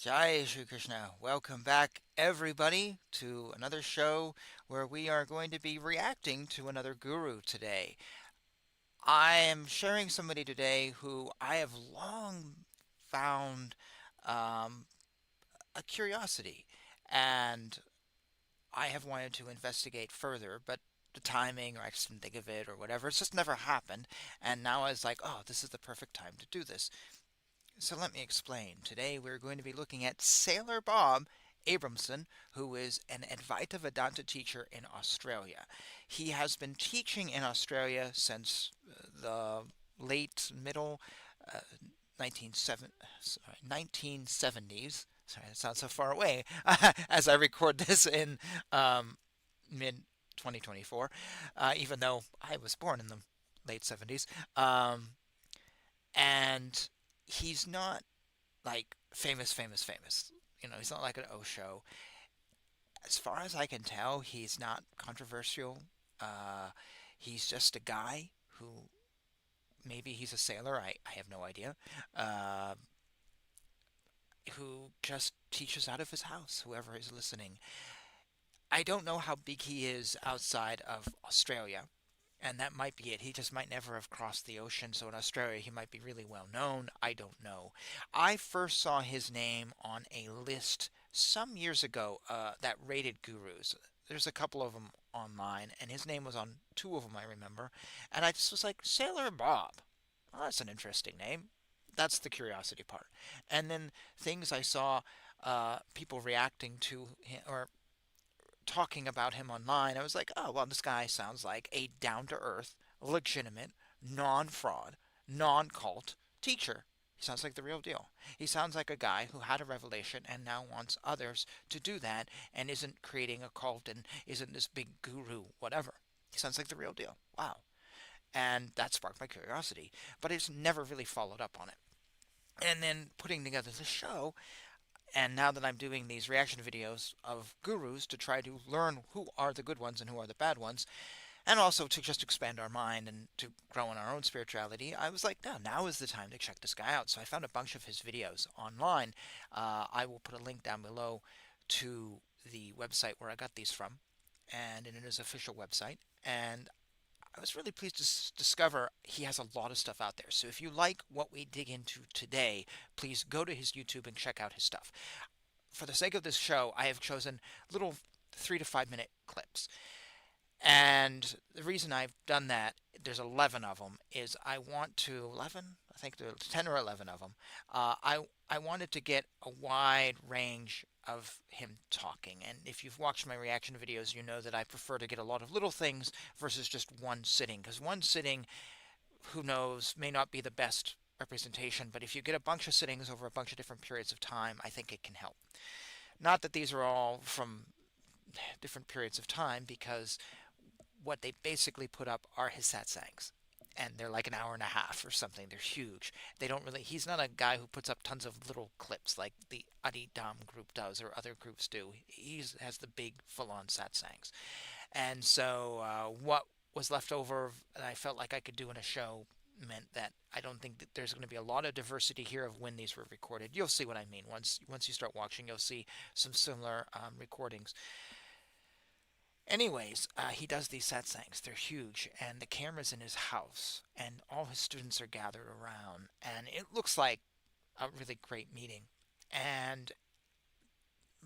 Jai Shri Krishna. Welcome back, everybody, to another show where we are going to be reacting to another guru today. I am sharing somebody today who I have long found um, a curiosity, and I have wanted to investigate further, but the timing, or I just didn't think of it, or whatever, it's just never happened. And now I was like, oh, this is the perfect time to do this. So let me explain. Today we're going to be looking at Sailor Bob Abramson, who is an Advaita Vedanta teacher in Australia. He has been teaching in Australia since the late middle uh, 1970s. Sorry, that sounds so far away as I record this in mid 2024, even though I was born in the late 70s. And he's not like famous. He's not like an Osho. As far as I can tell, he's not controversial. Uh, he's just a guy who maybe he's a sailor. I have no idea. Uh, who just teaches out of his house, whoever is listening. I don't know how big he is outside of Australia. And that might be it. He just might never have crossed the ocean. So in Australia, he might be really well known. I don't know. I first saw his name on a list some years ago that rated gurus. There's a couple of them online, and his name was on two of them, I remember. And I just was like, Sailor Bob. Oh, that's an interesting name. That's the curiosity part. And then things I saw people reacting to him, or talking about him online, I was like, oh, well, this guy sounds like a down to earth, legitimate, non fraud, non cult teacher. He sounds like the real deal. He sounds like a guy who had a revelation and now wants others to do that and isn't creating a cult and isn't this big guru, whatever. He sounds like the real deal. Wow. And that sparked my curiosity, but I just never really followed up on it. And then putting together the show, and now that I'm doing these reaction videos of gurus to try to learn who are the good ones and who are the bad ones, and also to just expand our mind and to grow in our own spirituality, I was like, no, now is the time to check this guy out. So I found a bunch of his videos online. I will put a link down below to the website where I got these from, and it is his official website. And I was really pleased to discover he has a lot of stuff out there. So if you like what we dig into today, please go to his YouTube and check out his stuff. For the sake of this show, I have chosen little 3 to 5 minute clips. And the reason I've done that, there's 11 of them, is I want to, 11? I think there's 10 or 11 of them. I wanted to get a wide range of him talking. And if you've watched my reaction videos, you know that I prefer to get a lot of little things versus just one sitting. Because one sitting, who knows, may not be the best representation. But if you get a bunch of sittings over a bunch of different periods of time, I think it can help. Not that these are all from different periods of time, because what they basically put up are his satsangs. And they're like an hour and a half or something. They're huge. They don't really. He's not a guy who puts up tons of little clips like the Adidam group does or other groups do. He has the big, full-on satsangs. And so, what was left over, and I felt like I could do in a show, meant that I don't think that there's going to be a lot of diversity here of when these were recorded. You'll see what I mean once you start watching. You'll see some similar recordings. Anyways, he does these satsangs. They're huge, and the camera's in his house, and all his students are gathered around, and it looks like a really great meeting. And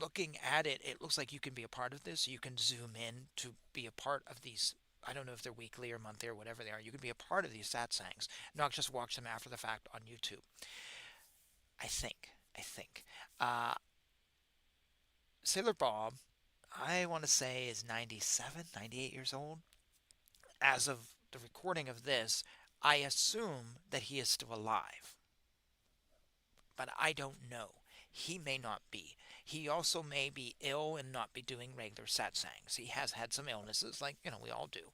looking at it, it looks like you can be a part of this. You can zoom in to be a part of these. I don't know if they're weekly or monthly or whatever they are. You can be a part of these satsangs, not just watch them after the fact on YouTube. I think. I think. Uh, Sailor Bob, I want to say, is 97, 98 years old. As of the recording of this, I assume that he is still alive. But I don't know. He may not be. He also may be ill and not be doing regular satsangs. He has had some illnesses, like, we all do.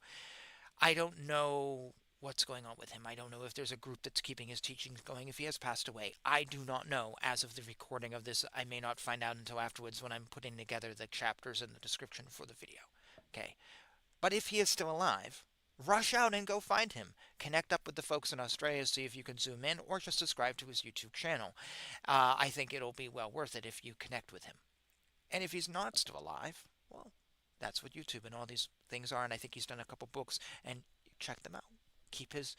I don't know what's going on with him. I don't know if there's a group that's keeping his teachings going, if he has passed away. I do not know. As of the recording of this, I may not find out until afterwards when I'm putting together the chapters and the description for the video. Okay. But if he is still alive, rush out and go find him. Connect up with the folks in Australia, see if you can zoom in, or just subscribe to his YouTube channel. I think it'll be well worth it if you connect with him. And if he's not still alive, well, that's what YouTube and all these things are. And I think he's done a couple books, and check them out. Keep his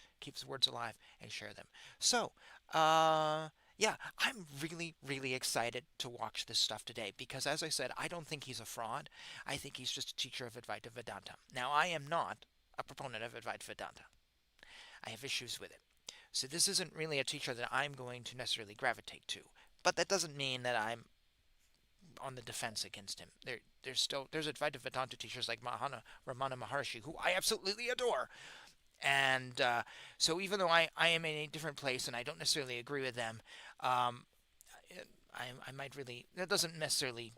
words alive and share them. So, yeah, I'm really, really excited to watch this stuff today because, as I said, I don't think he's a fraud. I think he's just a teacher of Advaita Vedanta. Now, I am not a proponent of Advaita Vedanta. I have issues with it. So this isn't really a teacher that I'm going to necessarily gravitate to. But that doesn't mean that I'm on the defense against him. There's Advaita Vedanta teachers like Ramana Maharshi, who I absolutely adore. And so even though I am in a different place and I don't necessarily agree with them, um, I might really, that doesn't necessarily,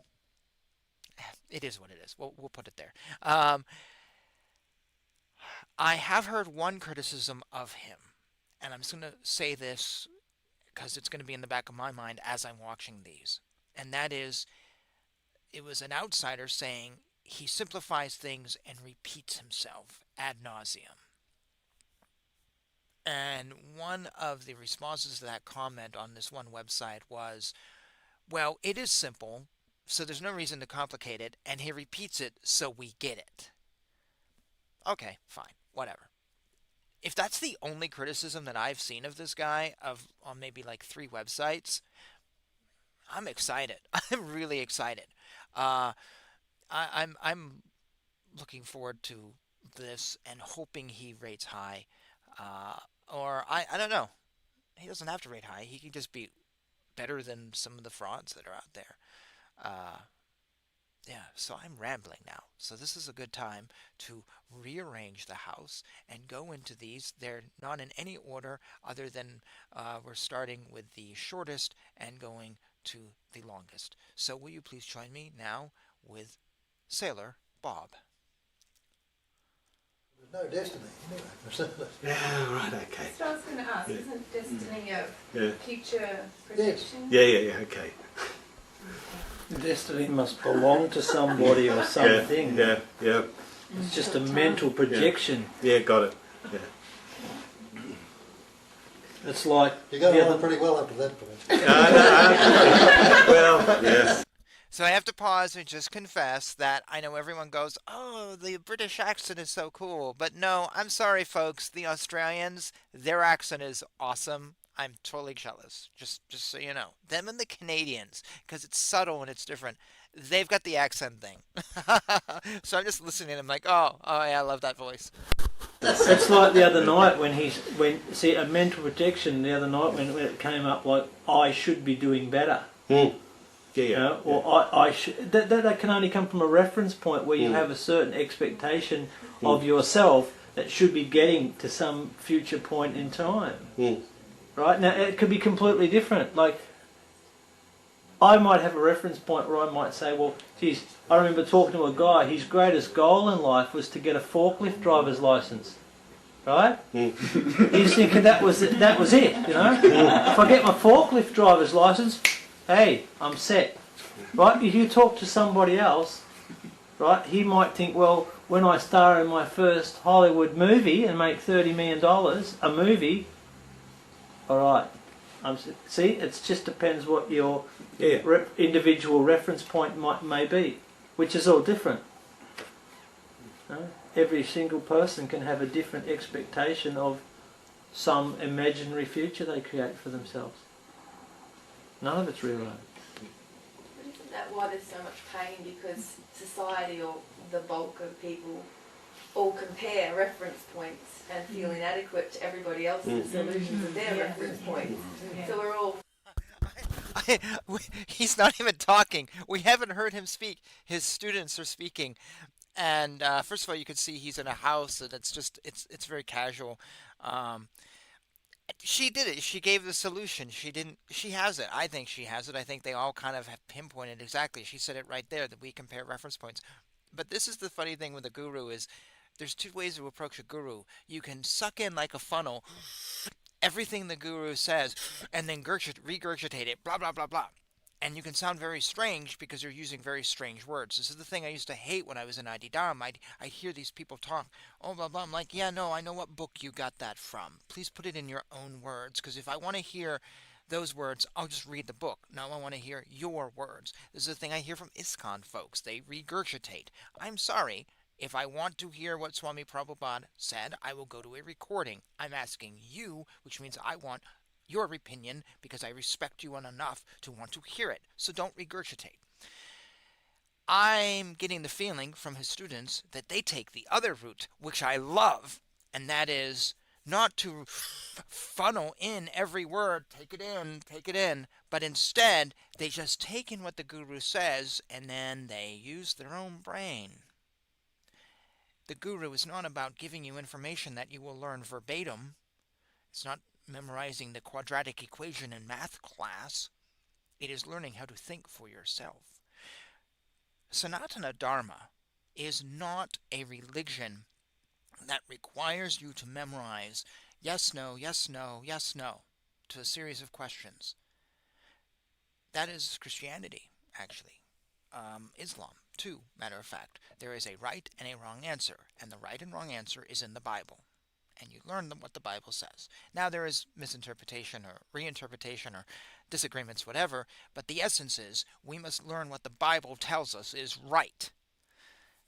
it is what it is. We'll put it there. I have heard one criticism of him, and I'm just going to say this because it's going to be in the back of my mind as I'm watching these. And that is, it was an outsider saying he simplifies things and repeats himself ad nauseum. And one of the responses to that comment on this one website was, well, it is simple, so there's no reason to complicate it, and he repeats it so we get it. Okay, fine, whatever. If that's the only criticism that I've seen of this guy on maybe like 3 websites, I'm excited. I'm really excited. Uh, I'm looking forward to this and hoping he rates high. Or I don't know. He doesn't have to rate high. He can just be better than some of the frauds that are out there. Uh, yeah, so I'm rambling now. So this is a good time to rearrange the house and go into these. They're not in any order other than we're starting with the shortest and going to the longest. So will you please join me now with Sailor Bob? There's no destiny anyway. Yeah, right, okay. So I was going to ask, isn't destiny a future Yes. prediction? Yeah, okay. Destiny must belong to somebody or something. Yeah. It's just a mental projection. Yeah, got it. Yeah. It's like You got along pretty well up to that point. Well, yeah. So I have to pause and just confess that I know everyone goes, oh, the British accent is so cool. But no, I'm sorry, folks. The Australians, their accent is awesome. I'm totally jealous. Just so you know. Them and the Canadians, because it's subtle and it's different. They've got the accent thing. So I'm just listening and I'm like, oh yeah, I love that voice. it's like the other night when see a mental projection the other night when it came up like I should be doing better. Yeah. You know, or I should. That can only come from a reference point where you have a certain expectation of yourself that should be getting to some future point in time. Right? Now it could be completely different. Like I might have a reference point where I might say, well, geez, I remember talking to a guy. His greatest goal in life was to get a forklift driver's license. Right? He's thinking that was it. You know, if I get my forklift driver's license. Hey, I'm set. Right? If you talk to somebody else, right, he might think, well, when I star in my first Hollywood movie and make $30 million a movie, all right. See, it just depends what your individual reference point may be, which is all different. Every single person can have a different expectation of some imaginary future they create for themselves. None of it's real. But isn't that why there's so much pain? Because society or the bulk of people all compare reference points and feel inadequate to everybody else's solutions of their reference points. So we're all... He's not even talking. We haven't heard him speak. His students are speaking. And first of all, you can see he's in a house and it's very casual. She did it. She gave the solution. She has it. I think she has it. I think they all kind of have pinpointed exactly. She said it right there that we compare reference points. But this is the funny thing with a guru is there's 2 ways to approach a guru. You can suck in like a funnel everything the guru says and then regurgitate it, blah, blah, blah, blah. And you can sound very strange because you're using very strange words. This is the thing I used to hate when I was in IDDAM. I'd hear these people talk, oh, blah, blah. I'm like, yeah, no, I know what book you got that from. Please put it in your own words, because if I want to hear those words, I'll just read the book. No, I want to hear your words. This is the thing I hear from ISKCON folks. They regurgitate. I'm sorry. If I want to hear what Swami Prabhupada said, I will go to a recording. I'm asking you, which means I want your opinion because I respect you enough to want to hear it. So don't regurgitate. I'm getting the feeling from his students that they take the other route, which I love, and that is not to funnel in every word, take it in, but instead they just take in what the guru says and then they use their own brain. The guru is not about giving you information that you will learn verbatim. It's not memorizing the quadratic equation in math class. It is learning how to think for yourself. Sanatana Dharma is not a religion that requires you to memorize yes, no, yes, no, yes, no to a series of questions. That is Christianity, actually. Islam, too, matter of fact. There is a right and a wrong answer, and the right and wrong answer is in the Bible. And you learn what the Bible says. Now there is misinterpretation or reinterpretation or disagreements, whatever, but the essence is we must learn what the Bible tells us is right.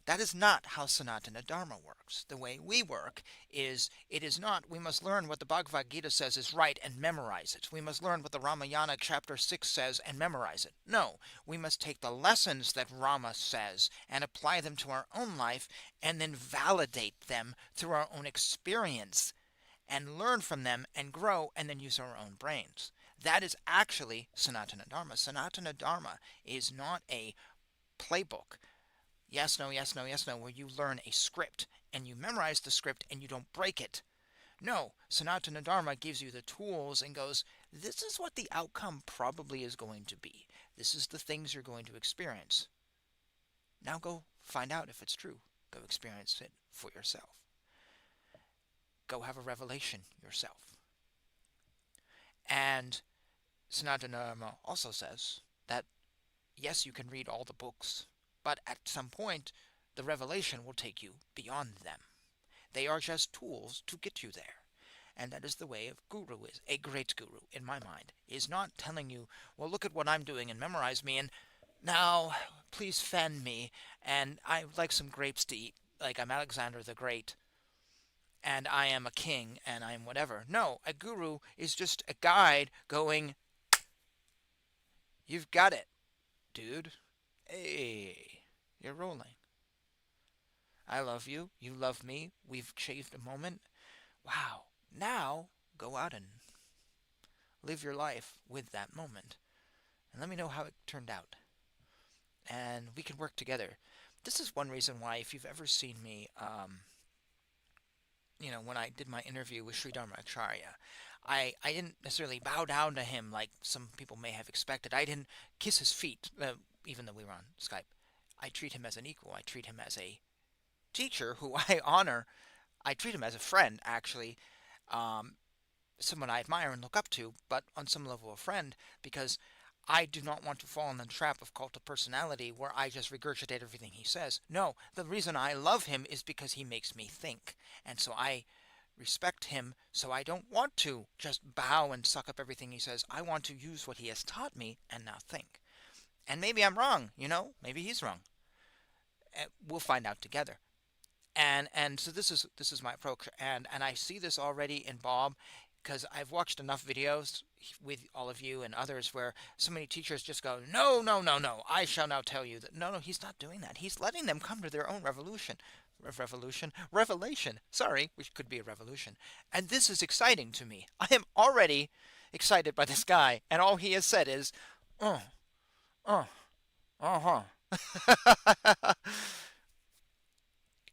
That is not how Sanatana Dharma works. The way we work is, it is not, we must learn what the Bhagavad Gita says is right and memorize it. We must learn what the Ramayana chapter 6 says and memorize it. No, we must take the lessons that Rama says and apply them to our own life and then validate them through our own experience and learn from them and grow and then use our own brains. That is actually Sanatana Dharma. Sanatana Dharma is not a playbook. Yes, no, yes, no, yes, no, where you learn a script and you memorize the script and you don't break it. No, Sanatana Dharma gives you the tools and goes, this is what the outcome probably is going to be. This is the things you're going to experience. Now go find out if it's true. Go experience it for yourself. Go have a revelation yourself. And Sanatana Dharma also says that, yes, you can read all the books, but at some point, the revelation will take you beyond them. They are just tools to get you there. And that is the way of guru is. A great guru, in my mind, is not telling you, well, look at what I'm doing and memorize me, and now, please fan me, and I would like some grapes to eat, like I'm Alexander the Great, and I am a king, and I am whatever. No, a guru is just a guide going, you've got it, dude. Hey, you're rolling. I love you. You love me. We've shaved a moment. Wow. Now, go out and live your life with that moment. And let me know how it turned out. And we can work together. This is one reason why, if you've ever seen me, when I did my interview with Sri Dharma Acharya, I didn't necessarily bow down to him like some people may have expected. I didn't kiss his feet, even though we were on Skype. I treat him as an equal. I treat him as a teacher who I honor. I treat him as a friend, actually. Someone I admire and look up to, but on some level a friend, because I do not want to fall in the trap of cult of personality where I just regurgitate everything he says. No, the reason I love him is because he makes me think. And so I respect him, so I don't want to just bow and suck up everything he says. I want to use what he has taught me and now think. And maybe I'm wrong, maybe he's wrong. We'll find out together. And so this is my approach, and I see this already in Bob, because I've watched enough videos with all of you and others where so many teachers just go, no, no, no, no, I shall now tell you that. No, he's not doing that. He's letting them come to their own revelation, sorry, which could be a revolution. And this is exciting to me. I am already excited by this guy, and all he has said is,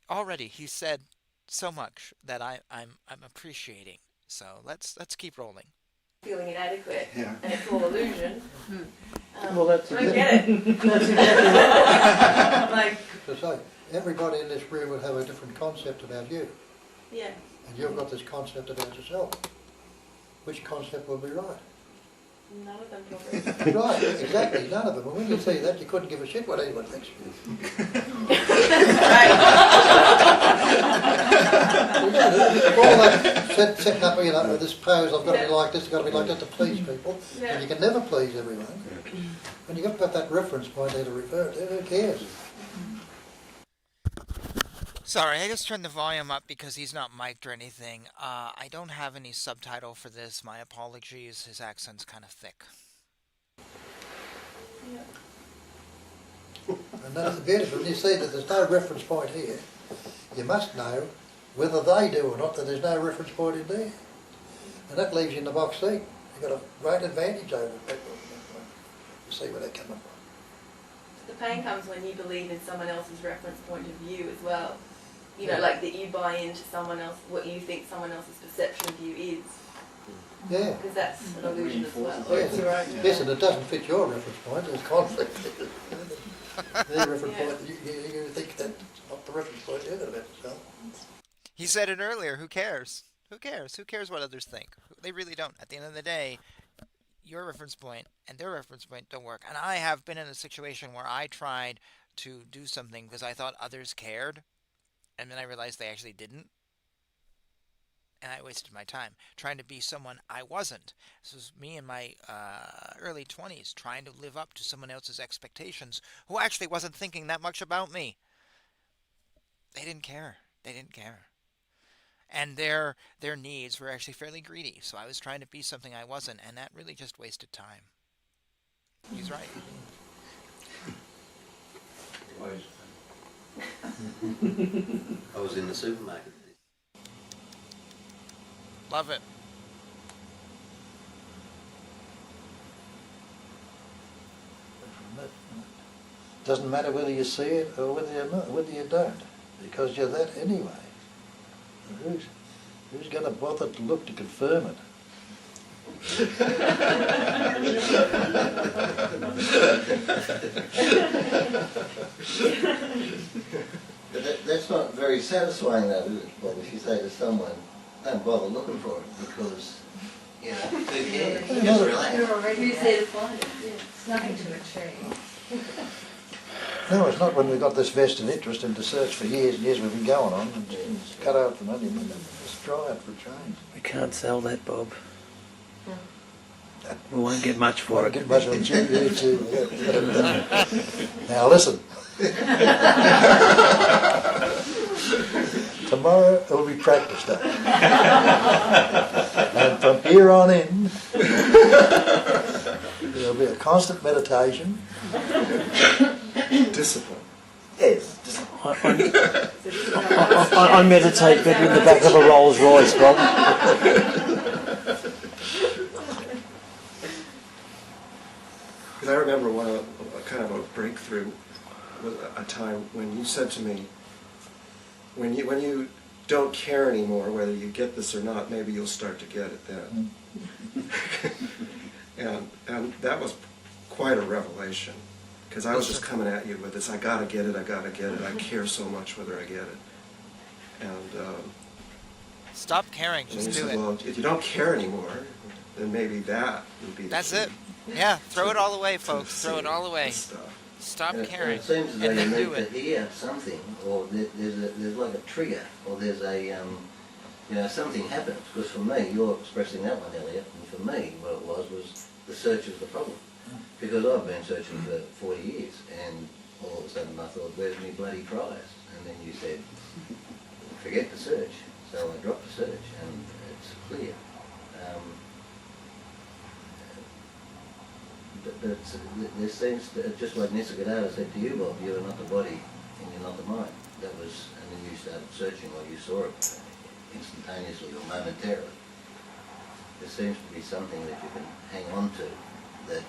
already he said so much that I'm appreciating. So let's keep rolling. Feeling inadequate, Yeah. and it's all illusion. Well, that's I get it. That's exactly right. Like, So everybody in this room will have a different concept about you, yeah. and you've got this concept about yourself. Which concept will be right? None of them probably. Right, exactly, none of them. And when you see that, you couldn't give a shit what anyone thinks of you. All that setting up, you know, this pose, I've got to be like this, I've got to be like that to please people. Yeah. And you can never please everyone. When you've got that reference point there to refer to, who cares? Sorry, I just turned the volume up because he's not mic'd or anything. I don't have any subtitle for this. My apologies. His accent's kind of thick. And that's the beauty. When you see that there's no reference point here, you must know whether they do or not, that there's no reference point in there. And that leaves you in the box seat. You've got a great advantage over people. You see where they're coming from. The pain comes when you believe in someone else's reference point of view as well. You know, like that you buy into someone else, what you think someone else's perception of you is. Yeah. Because that's an illusion as well. Yes, yes, and it doesn't fit your reference point, there's conflict. Their reference point, you think that's not the reference point you're going to have yourself. He said it earlier. Who cares? Who cares? Who cares what others think? They really don't. At the end of the day, your reference point and their reference point don't work. And I have been in a situation where I tried to do something because I thought others cared, and then I realized they actually didn't. And I wasted my time trying to be someone I wasn't. This was me in my early 20s trying to live up to someone else's expectations who actually wasn't thinking that much about me. They didn't care. They didn't care. And their needs were actually fairly greedy. So I was trying to be something I wasn't, and that really just wasted time. He's right. I was in the supermarket. Love it. Doesn't matter whether you see it or whether you're not, whether you don't, because you're that anyway. Who's going to bother to look to confirm it? But that's not very satisfying though, is it, Bob, if you say to someone, don't bother looking for it because, you know, who cares? Just relax. You're already there to find it. Yeah. It's nothing to achieve. No, it's not when we've got this vested interest in the search for years and years we've been going on and it's cut out from money and just try it for a change. We can't sell that, Bob. We won't get much for Won't it. get much on YouTube. Now listen. Tomorrow it will be practice day. And from here on in, there'll be a constant meditation. Discipline. Yes, discipline. I meditate better in the back of a Rolls Royce, Bob. Because I remember a kind of a breakthrough was a time when you said to me, when you don't care anymore whether you get this or not, maybe you'll start to get it then. and that was quite a revelation. Because I was just coming at you with this, I gotta get it, I care so much whether I get it. And Stop caring, and just you do said, it. well, if you don't care anymore, then maybe that would be the That's key. it. Yeah, throw it all away, To folks. Throw it see all away. this stuff. Stop And caring, it seems as though and you then need do to it. hear something, or there's like a trigger, or there's a, something happens. Because for me, you're expressing that one, Elliot, and for me, what it was the search is the problem. Because I've been searching for 40 years, and all of a sudden I thought, where's my bloody prize? And then you said, forget the search. So I dropped the search, and it's clear. But there seems to, just like Nisargadatta said to you, Bob, you are not the body and you're not the mind. That was, and then you started searching, or you saw it instantaneously or momentarily. There seems to be something that you can hang on to that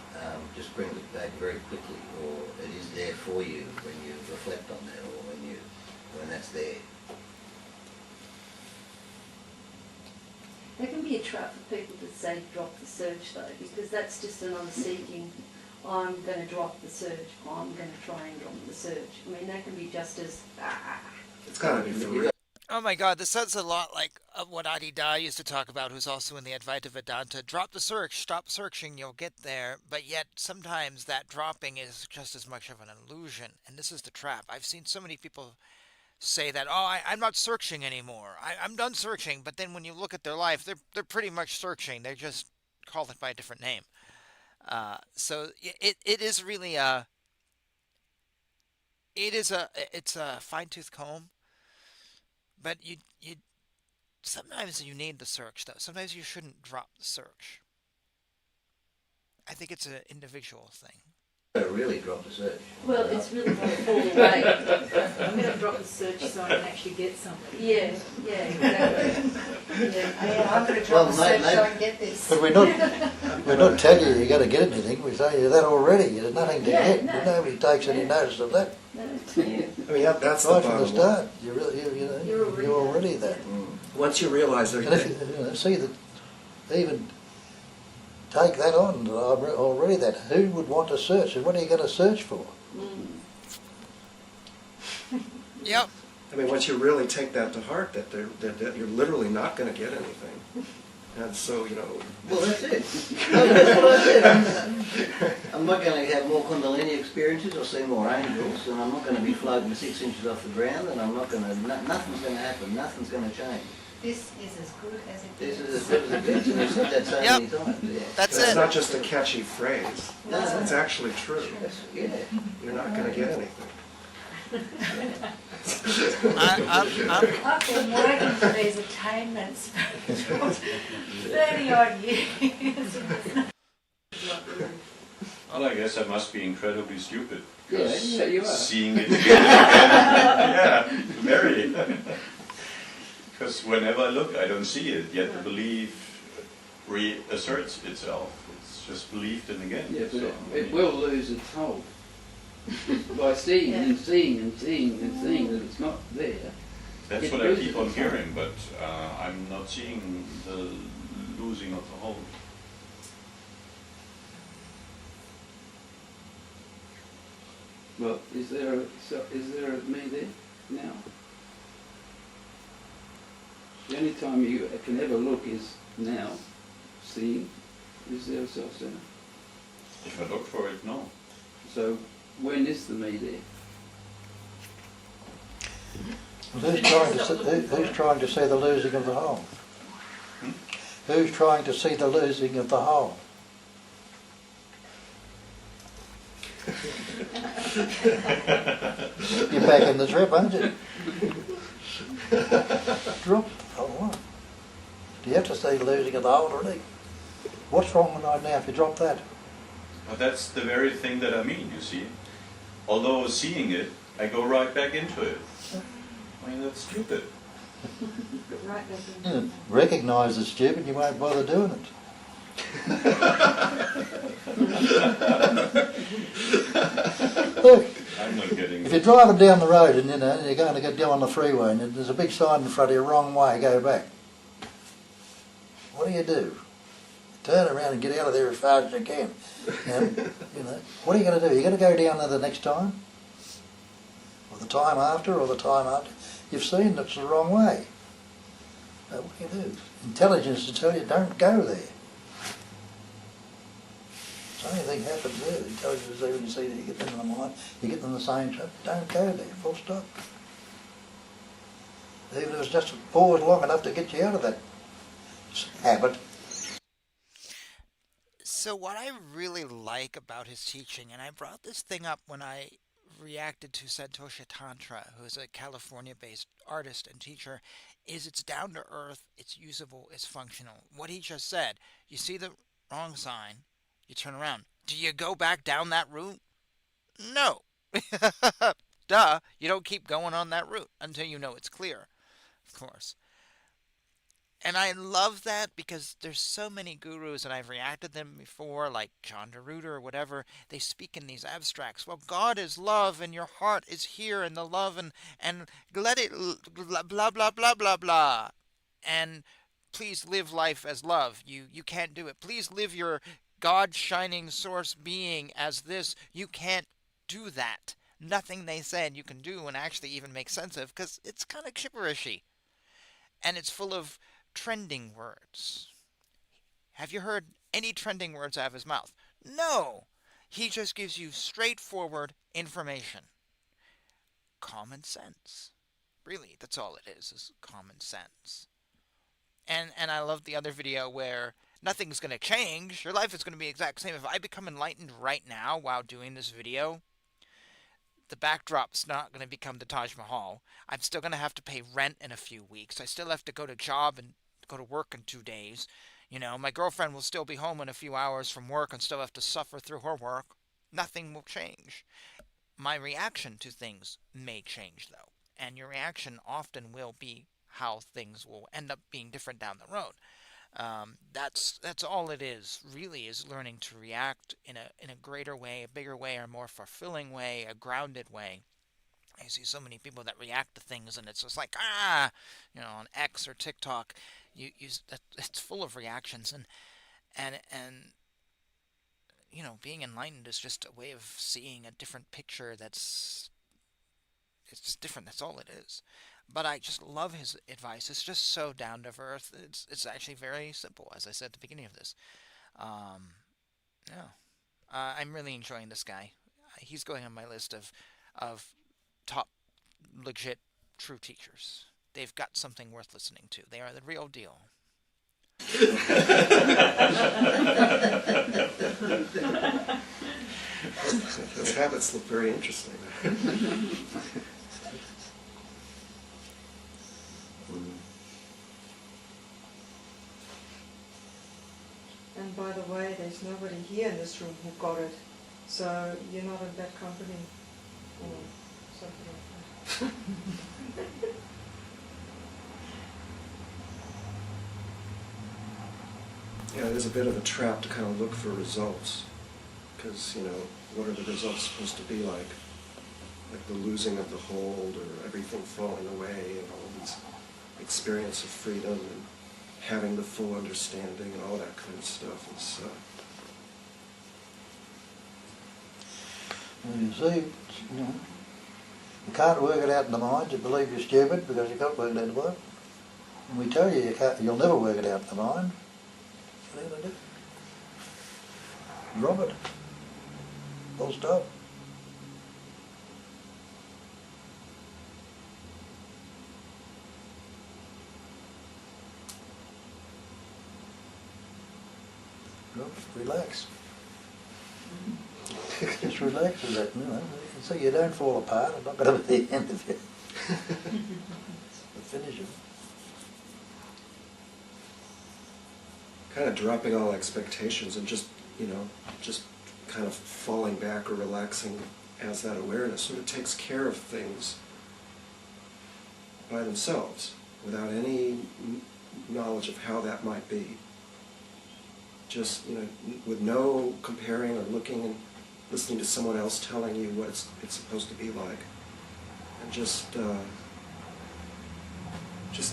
just brings it back very quickly, or it is there for you when you reflect on that, or when that's there. There can be a trap for people to say drop the search though, because that's just another seeking, I'm going to drop the search, I'm going to try and drop the search. I mean, that can be just as, It's got to be for real. Oh my God, this sounds a lot like what Adi Da used to talk about, who's also in the Advaita Vedanta. Drop the search, stop searching, you'll get there. But yet, sometimes that dropping is just as much of an illusion. And this is the trap. I've seen so many people say that, oh, I'm not searching anymore. I'm done searching. But then when you look at their life, they're pretty much searching. They just call it by a different name. So it is really it's a fine tooth comb. But you sometimes you need the search though. Sometimes you shouldn't drop the search. I think it's an individual thing. I really drop the search. Well, it's really going to fall away. I'm going to drop the search so I can actually get something. Yeah, exactly. Yeah, I'm going to Well, drop the search so mate. I can get this. But we're not telling you got to get anything. We say you that already. There's nothing to Yeah, get. no. Nobody takes any notice of that. Yeah. I mean, that's the Right from the bottom line. start, you're already there. Once you realize And if you see that, even take that on, already that, who would want to search? And what are you going to search for? Yep. I mean, once you really take that to heart, that you're literally not going to get anything, and so Well, that's it. No, that's what I said. I'm not going to have more Kundalini experiences or see more angels, and I'm not going to be floating 6 inches off the ground, and I'm not going to. Nothing's going to happen. Nothing's going to change. This is as good as it This gets. is as good as it gets, and we've said that so Yep. many times. Yeah. That's it's it. not just a catchy phrase. No, no. It's actually true. Yeah. You're not going to get anything. I've been working for these attainments for 30 odd years. Well, I guess I must be incredibly stupid. Yeah, you are. Seeing it again and again. Yeah, very. Because whenever I look, I don't see it, yet the belief reasserts itself. It's just believed in again. Yeah, but So, it will lose its hold. By seeing and seeing and seeing and seeing that it's not there. that's it what I loses keep on its hold. hearing, but I'm not seeing the losing of the hold. Well, is there a me there now? The only time you can ever look is now, seeing. Is there a self-center? If I look for it, no. So when is the me there? Well, who's trying to see the losing of the whole? Who's trying to see the losing of the whole? You're back in the trip, aren't you? Drop the whole. Do you have to see the losing of the whole already? What's wrong with right now if you drop that? But that's the very thing that I mean, you see. Although seeing it, I go right back into it. I mean, that's stupid. Right back in. You recognise it's stupid, you won't bother doing it. Look, I'm not getting if you're driving down the road and you're going to go down the freeway and there's a big sign in front of you, wrong way, go back. What do? Turn around and get out of there as fast as you can. What are you going to do? You're going to go down there the next time? Or the time after, or the time after? You've seen that's the wrong way. Now, what do? Intelligence to tell you don't go there. So anything happens there, the intelligence is there when you see that you get them in the mind, you get them the same stuff, don't go there, full stop. Even if it's just a pause long enough to get you out of that habit. So what I really like about his teaching, and I brought this thing up when I reacted to Santosha Tantra, who is a California-based artist and teacher, is it's down to earth, it's usable, it's functional. What he just said, you see the wrong sign, you turn around. Do you go back down that route? No. Duh, you don't keep going on that route until you know it's clear, of course. And I love that because there's so many gurus, and I've reacted to them before, like John DeRuiter or whatever. They speak in these abstracts. Well, God is love, and your heart is here, and the love, and let it blah blah blah blah blah. And please live life as love. You can't do it. Please live your God shining source being as this. You can't do that. Nothing they said you can do and actually even make sense of because it's kind of chipperishy. and it's full of trending words. Have you heard any trending words out of his mouth? No! He just gives you straightforward information. Common sense. Really, that's all it is common sense. And I love the other video where nothing's going to change. Your life is going to be the exact same. If I become enlightened right now while doing this video, the backdrop's not going to become the Taj Mahal. I'm still going to have to pay rent in a few weeks. I still have to go to job and go to work in 2 days. You know, my girlfriend will still be home in a few hours from work and still have to suffer through her work. Nothing will change. My reaction to things may change, though. And your reaction often will be how things will end up being different down the road. That's all it is. Really, is learning to react in a greater way, a bigger way, a more fulfilling way, a grounded way. I see so many people that react to things, and it's just like on X or TikTok, it's full of reactions, and being enlightened is just a way of seeing a different picture. It's just different. That's all it is. But I just love his advice. It's just so down to earth. It's actually very simple, as I said at the beginning of this. Um, yeah, I'm really enjoying this guy. He's going on my list of top legit true teachers. They've got something worth listening to. They are the real deal. Those habits look very interesting. And by the way, there's nobody here in this room who got it, so you're not in that company or something like that. Yeah, there's a bit of a trap to kind of look for results, because, what are the results supposed to be like? Like the losing of the hold, or everything falling away, and all these experience of freedom, and having the full understanding, and all that kind of stuff. It's, Well, you see, you can't work it out in the mind. You believe you're stupid because you can't work it out in the mind. And we tell you you'll never work it out in the mind. What are you going to do? Drop it. Full stop. Drop it. Relax. Just relax with that, so you don't fall apart. I'm not going to be the end of it. The finish of it. kind of dropping all expectations and just kind of falling back or relaxing as that awareness sort of takes care of things by themselves without any knowledge of how that might be. Just, with no comparing or looking and listening to someone else telling you what it's supposed to be like. And just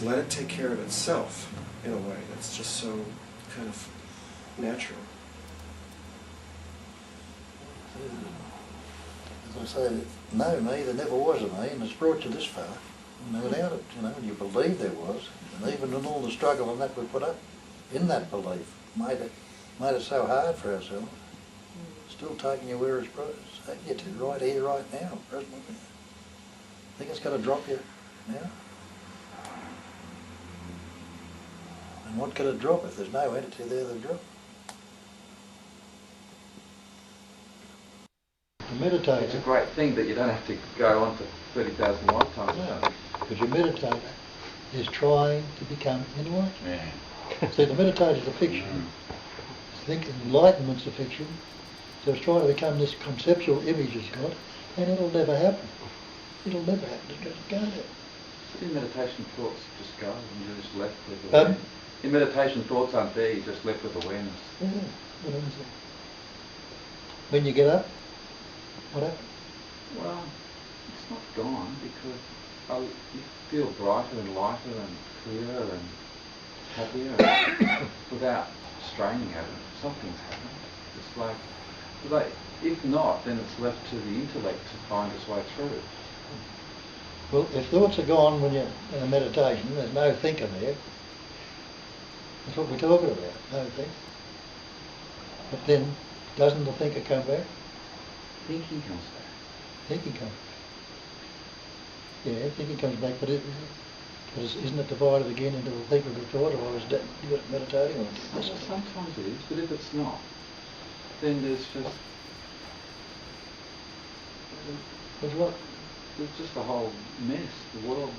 let it take care of itself in a way that's just so kind of natural. As I say, no me, there never was a me, and it's brought you this far. Without it, you believe there was, and even in all the struggle and that we put up in that belief, made it so hard for ourselves. Still taking you where it's taking you to, right here, right now, presently. Think it's going to drop you now? And what could it drop if there's no entity there to drop? To meditate. It's a great thing that you don't have to go on for 30,000 lifetimes. No, because your meditator is trying to become enlightened. Yeah. See, the meditator's a fiction. I think enlightenment's a fiction. So it's trying to become this conceptual image it's got, and it'll never happen. It'll never happen. It just can't happen. In meditation, thoughts just go, and you're just left with Pardon? awareness. In meditation, thoughts aren't there, you're just left with awareness. Yeah, what happens then? When you get up, what happens? Well, it's not gone because you feel brighter and lighter and clearer and happier without straining at it. Something's happened. It's like, if not, then it's left to the intellect to find its way through. Well, if thoughts are gone when you're in a meditation, there's no thinker there. That's what we're talking about, no thinker. But then, doesn't the thinker come back? Thinking comes back. Thinking comes back. Yeah, thinking comes back, but isn't it divided again into the thinker and the thought, or is that you're meditating on this? Sometimes it is, but if it's not, then there's just there's just a whole mess. The world,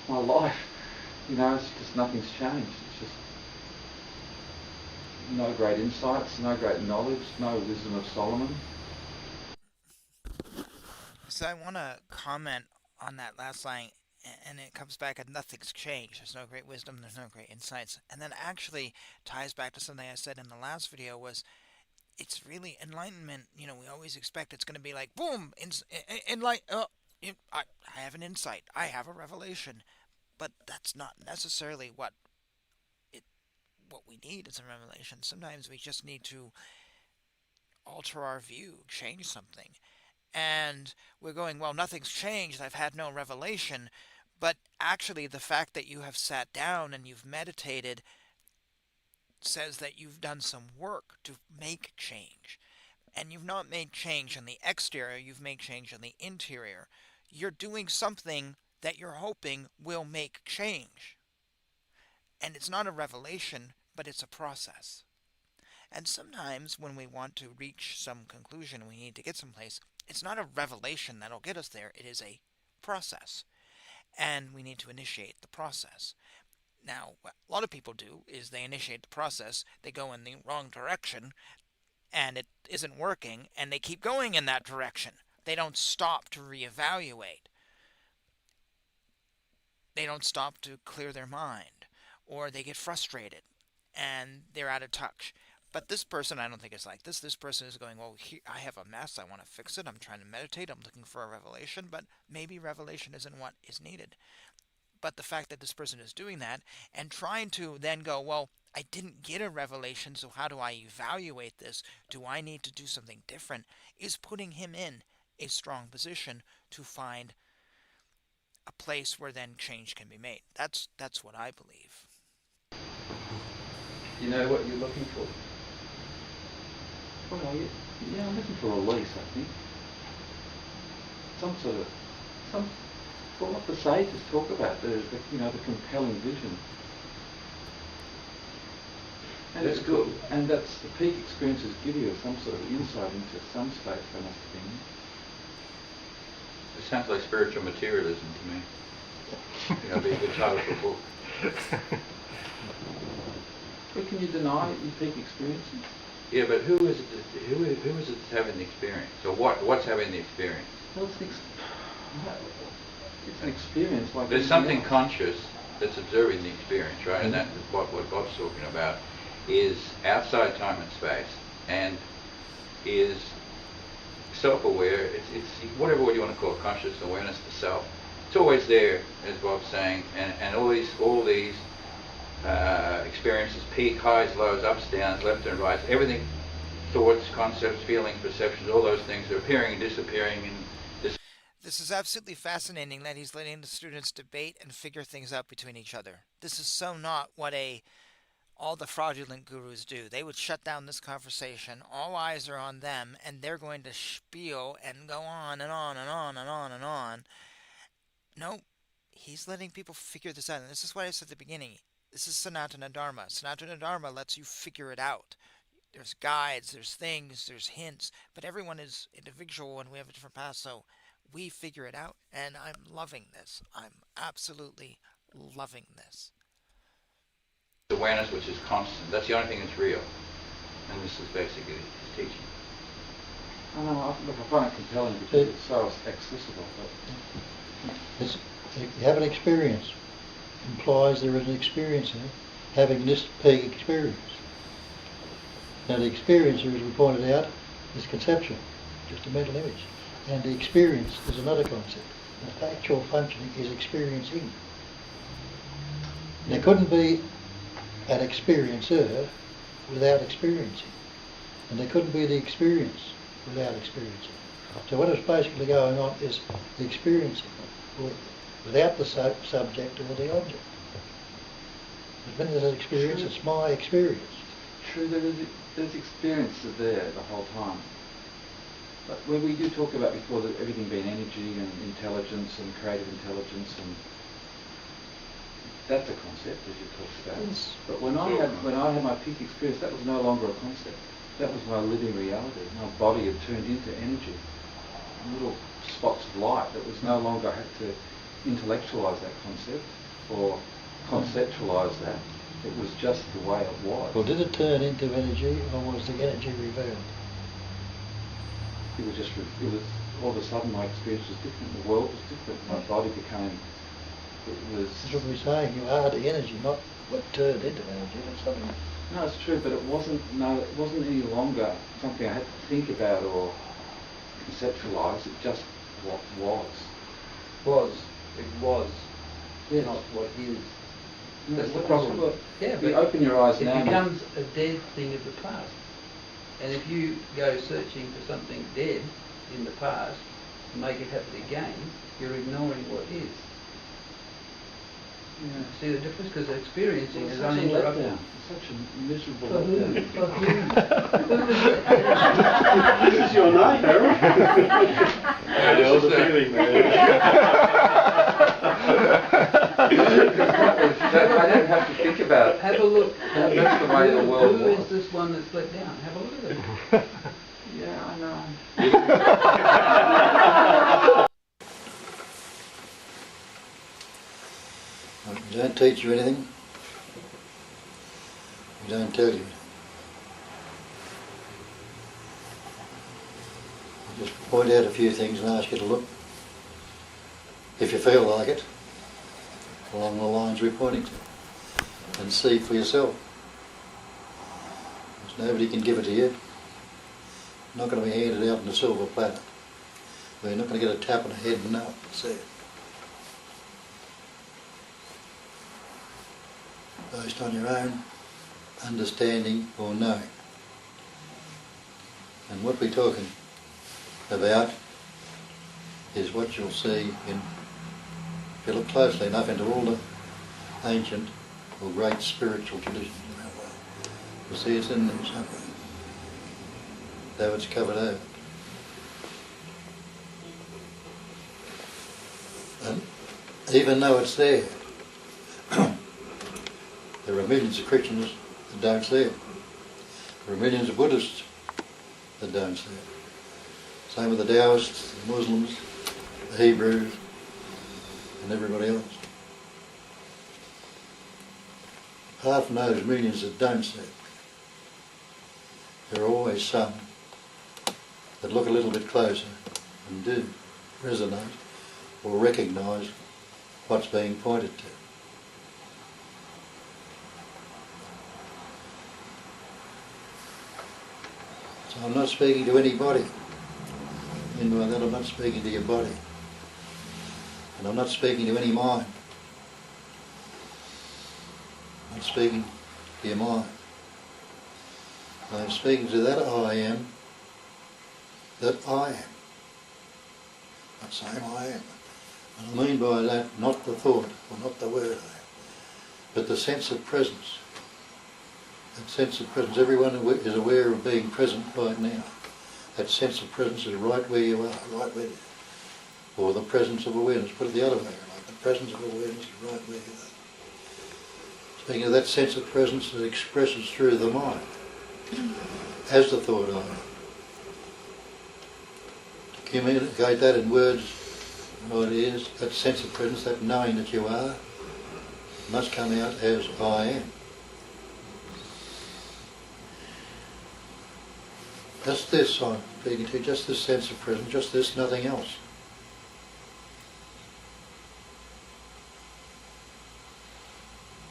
my life, it's just nothing's changed. It's just no great insights, no great knowledge, no wisdom of Solomon. So I want to comment on that last line, and it comes back at nothing's changed. There's no great wisdom, there's no great insights. And then actually ties back to something I said in the last video was, it's really enlightenment. We always expect it's going to be like, boom, I have an insight, I have a revelation. But that's not necessarily what we need is a revelation. Sometimes we just need to alter our view, change something. And we're going, well, nothing's changed, I've had no revelation. But actually, the fact that you have sat down and you've meditated says that you've done some work to make change. And you've not made change on the exterior, you've made change on the interior. You're doing something that you're hoping will make change. And it's not a revelation, but it's a process. And sometimes when we want to reach some conclusion, we need to get someplace, it's not a revelation that'll get us there, it is a process. And we need to initiate the process. Now, what a lot of people do is they initiate the process, they go in the wrong direction, and it isn't working, and they keep going in that direction. They don't stop to reevaluate. They don't stop to clear their mind, or they get frustrated, and they're out of touch. But this person, I don't think is like this. This person is going, well, I have a mess, I want to fix it, I'm trying to meditate, I'm looking for a revelation, but maybe revelation isn't what is needed. But the fact that this person is doing that and trying to then go, well, I didn't get a revelation, so how do I evaluate this? Do I need to do something different? Is putting him in a strong position to find a place where then change can be made. That's what I believe. You know what you're looking for? Well, I'm looking for release, I think. What the sages talk about, the compelling vision. And it's good, and that's the peak experiences give you some sort of insight into some states they must have been. It sounds like spiritual materialism to me. It'd be a good title for a book. But can you deny your peak experiences? Yeah, but who is it that's having the experience? So what's having the experience? Well, it's an experience like There's something else. conscious that's observing the experience, right? Mm-hmm. And that's what Bob's talking about, is outside time and space, and is self-aware. It's whatever you want to call it, conscious awareness of self. It's always there, as Bob's saying, and all these experiences, peak, highs, lows, ups, downs, left and right, everything, thoughts, concepts, feelings, perceptions, all those things are appearing and disappearing in this. This is absolutely fascinating that he's letting the students debate and figure things out between each other. This is so not what all the fraudulent gurus do. They would shut down this conversation, all eyes are on them, and they're going to spiel and go on and on and on and on and on. No, he's letting people figure this out. And this is what I said at the beginning. This is Sanatana Dharma. Sanatana Dharma lets you figure it out. There's guides, there's things, there's hints, but everyone is individual and we have a different path, so we figure it out, and I'm loving this. I'm absolutely loving this. Awareness which is constant. That's the only thing that's real. And this is basically his teaching. I know, I find it compelling because it's so accessible. You have an experience. Implies there is an experiencer having this peak experience. Now the experiencer, as we pointed out, is conceptual, just a mental image. And the experience is another concept. The actual functioning is experiencing. There couldn't be an experiencer without experiencing. And there couldn't be the experience without experiencing. So what is basically going on is the experiencing. without the subject or the object. When there's an experience, it's my experience. True, there's experiences there the whole time. But when we do talk about before that everything being energy and intelligence and creative intelligence, and that's a concept as you talked about. Yes. But when I had my peak experience, that was no longer a concept. That was my living reality. My body had turned into energy, little spots of light. That was no longer, I had to intellectualise that concept or conceptualise that. It was just the way it was. Well, did it turn into energy, or was the energy revealed? It was just, it was, all of a sudden my experience was different, the world was different, my body became, it was... That's what we're saying, you are the energy, not what turned into energy, that's something... No, it's true, but it wasn't any longer something I had to think about or conceptualise, it just what was. It was, Yes. not what is. No, That's the what problem. was. Yeah, You but open your eyes it now... becomes a dead thing of the past. And if you go searching for something dead in the past to make it happen again, you're ignoring what is. Yeah. See the difference? Because experiencing It's is such a uninterrupted. letdown. It's such a miserable For who? letdown. For who? This is your night, Harold. I know the feeling, I don't have to think about it. Have a look. That's the way the world Who was. is this one that's let down? Have a look at it. Yeah, I know. We don't teach you anything, we don't tell you. We just point out a few things and ask you to look, if you feel like it, along the lines we're pointing to, and see for yourself. Because nobody can give it to you. Not going to be handed out on a silver platter. We're not going to get a tap on the head and know it, see it. Based on your own understanding or knowing. And what we're talking about is what you'll see in, if you look closely enough into all the ancient or great spiritual traditions around the world, you'll see it's in there somewhere, though it's covered over. And even though it's there, there are millions of Christians that don't see it. There are millions of Buddhists that don't see it. Same with the Taoists, the Muslims, the Hebrews, and everybody else. Apart from those millions that don't see it, there are always some that look a little bit closer and do resonate or recognise what's being pointed to. So I'm not speaking to anybody. And by that I'm not speaking to your body. And I'm not speaking to any mind. I'm speaking to your mind. I'm speaking to that I am, that I am. Not saying I am. And I mean by that not the thought or not the word I am, but the sense of presence. That sense of presence, everyone is aware of being present right now. That sense of presence is right where you are, right where you are. Or the presence of awareness, put it the other way around. The presence of awareness is right where you are. Speaking of that sense of presence that expresses through the mind, as the thought I am. To communicate that in words, what it is, that sense of presence, that knowing that you are, must come out as I am. Just this I'm speaking to, just this sense of presence, just this, nothing else.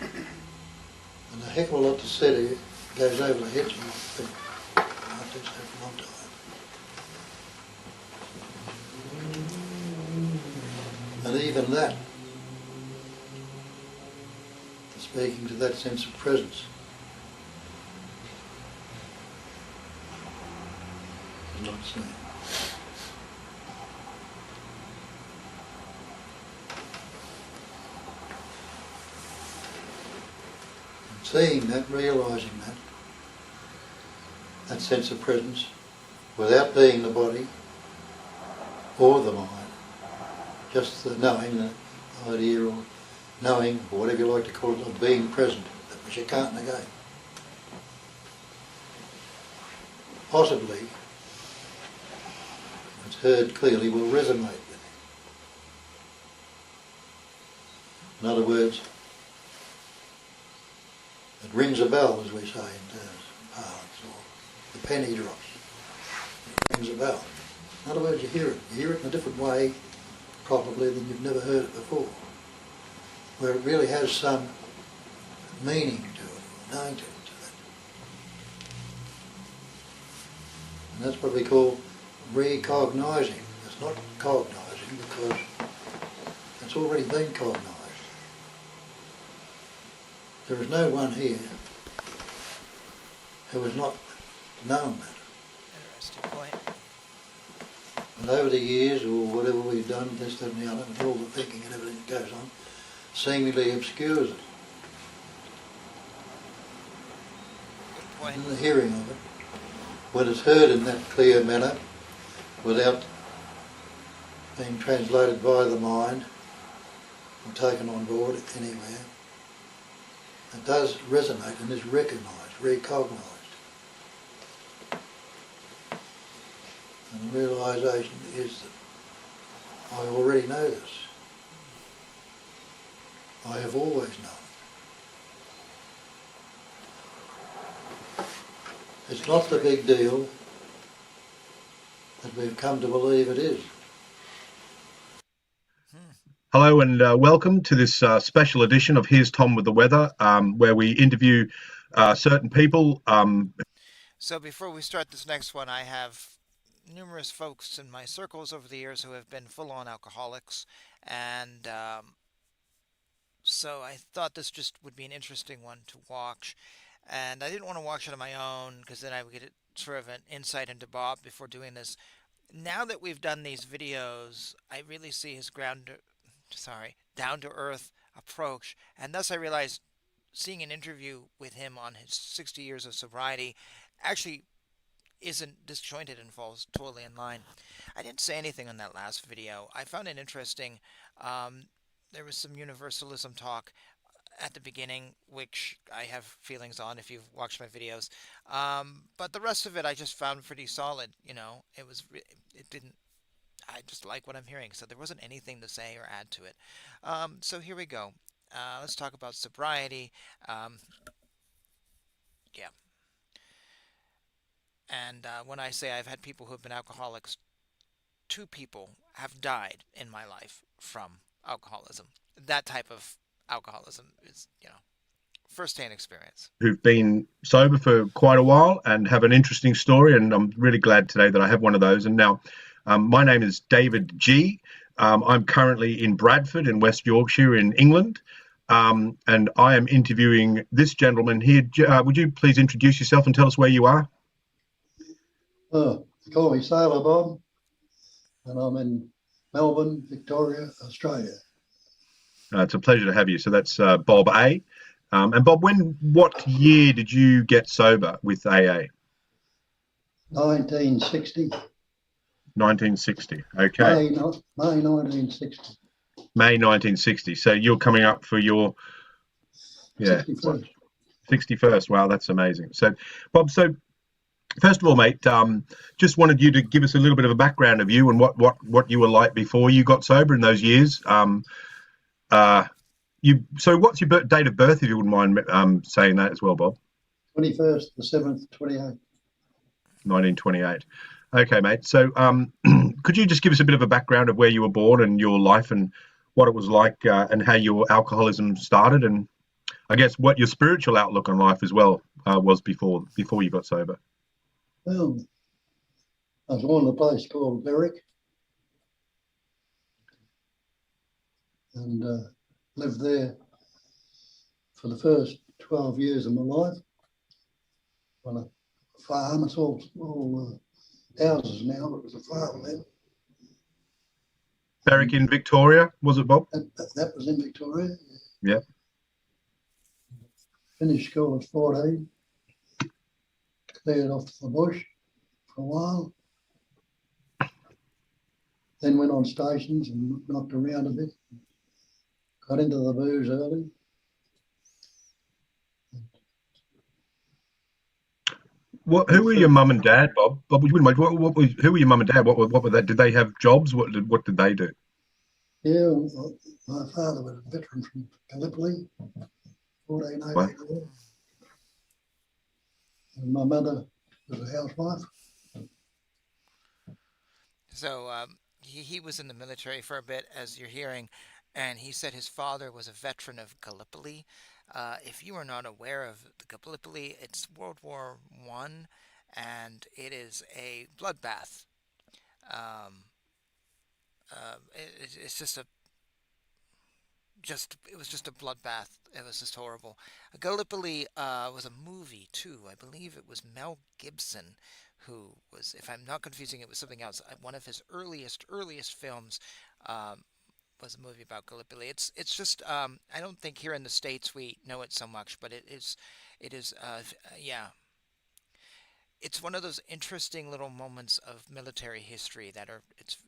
And a heck of a lot to say to you goes over the heads of you. I do so for a long time. And even that, speaking to that sense of presence, is not seen. seeing that, realising that sense of presence, without being the body or the mind, just the knowing, the idea or knowing, or whatever you like to call it, of being present, which you can't negate. Possibly, if it's heard clearly, will resonate with you. In other words, it rings a bell, as we say in terms of parlance, or the penny drops. It rings a bell. In other words, you hear it. You hear it in a different way, probably, than you've never heard it before, where it really has some meaning to it, or knowing to it. And that's what we call recognising. It's not cognising, because it's already been cognised. There is no one here who has not known that. Interesting point. And over the years, or whatever we've done, this, that and the other, and all the thinking and everything that goes on, seemingly obscures it. Good point. And the hearing of it, when it's heard in that clear manner, without being translated by the mind or taken on board anywhere, it does resonate and is recognised, recognised. And the realisation is that I already know this. I have always known. It's not the big deal that we've come to believe it is. Hello and welcome to this special edition of Here's Tom with the Weather, where we interview certain people. So before we start this next one, I have numerous folks in my circles over the years who have been full-on alcoholics, and so I thought this just would be an interesting one to watch. And I didn't want to watch it on my own, because then I would get sort of an insight into Bob before doing this. Now that we've done these videos, I really see his down-to-earth approach, and thus I realized seeing an interview with him on his 60 years of sobriety actually isn't disjointed and falls totally in line. I didn't say anything on that last video. I found it interesting. There was some universalism talk at the beginning, which I have feelings on if you've watched my videos. But the rest of it I just found pretty solid. I just like what I'm hearing, so there wasn't anything to say or add to it. So here we go. Let's talk about sobriety. Yeah. And when I say I've had people who have been alcoholics, 2 people have died in my life from alcoholism. That type of alcoholism is, first-hand experience. Who've been sober for quite a while and have an interesting story, and I'm really glad today that I have one of those. And now, my name is David G. I'm currently in Bradford in West Yorkshire in England, and I am interviewing this gentleman here. Would you please introduce yourself and tell us where you are? They call me Sailor Bob, and I'm in Melbourne, Victoria, Australia. It's a pleasure to have you. So that's Bob A. And Bob, what year did you get sober with AA? 1960. 1960. Okay. May 1960. May 1960. So you're coming up for your 61st. 61st. Wow, that's amazing. So, Bob, first of all, mate, just wanted you to give us a little bit of a background of you and what you were like before you got sober in those years. So what's your date of birth, if you wouldn't mind saying that as well, Bob? 21st, the 7th, 28. 1928. Okay, mate. So could you just give us a bit of a background of where you were born and your life and what it was like and how your alcoholism started, and I guess what your spiritual outlook on life as well was before you got sober? Well, I was born in a place called Berwick, and lived there for the first 12 years of my life on a farm. It's all houses now, but it was a farm then. Berwick in Victoria, was it, Bob? That was in Victoria. Yeah. finished school at 14, cleared off to the bush for a while, then went on stations and knocked around a bit, got into the booze early. Who were your mum and dad, Bob? Bob, would you mind, who were your mum and dad? What were they? Did they have jobs? What did they do? Yeah, well, my father was a veteran from Gallipoli, 1484, and my mother was a housewife. So he was in the military for a bit, as you're hearing, and he said his father was a veteran of Gallipoli. If you are not aware of the Gallipoli, it's World War I, and it is a bloodbath. Um, it's it was just a bloodbath. It was just horrible. Gallipoli was a movie too. I believe it was Mel Gibson who was, if I'm not confusing it with something else, one of his earliest films um, was a movie about Gallipoli. It's just I don't think here in the States we know it so much, but it is yeah. It's one of those interesting little moments of military history that are it's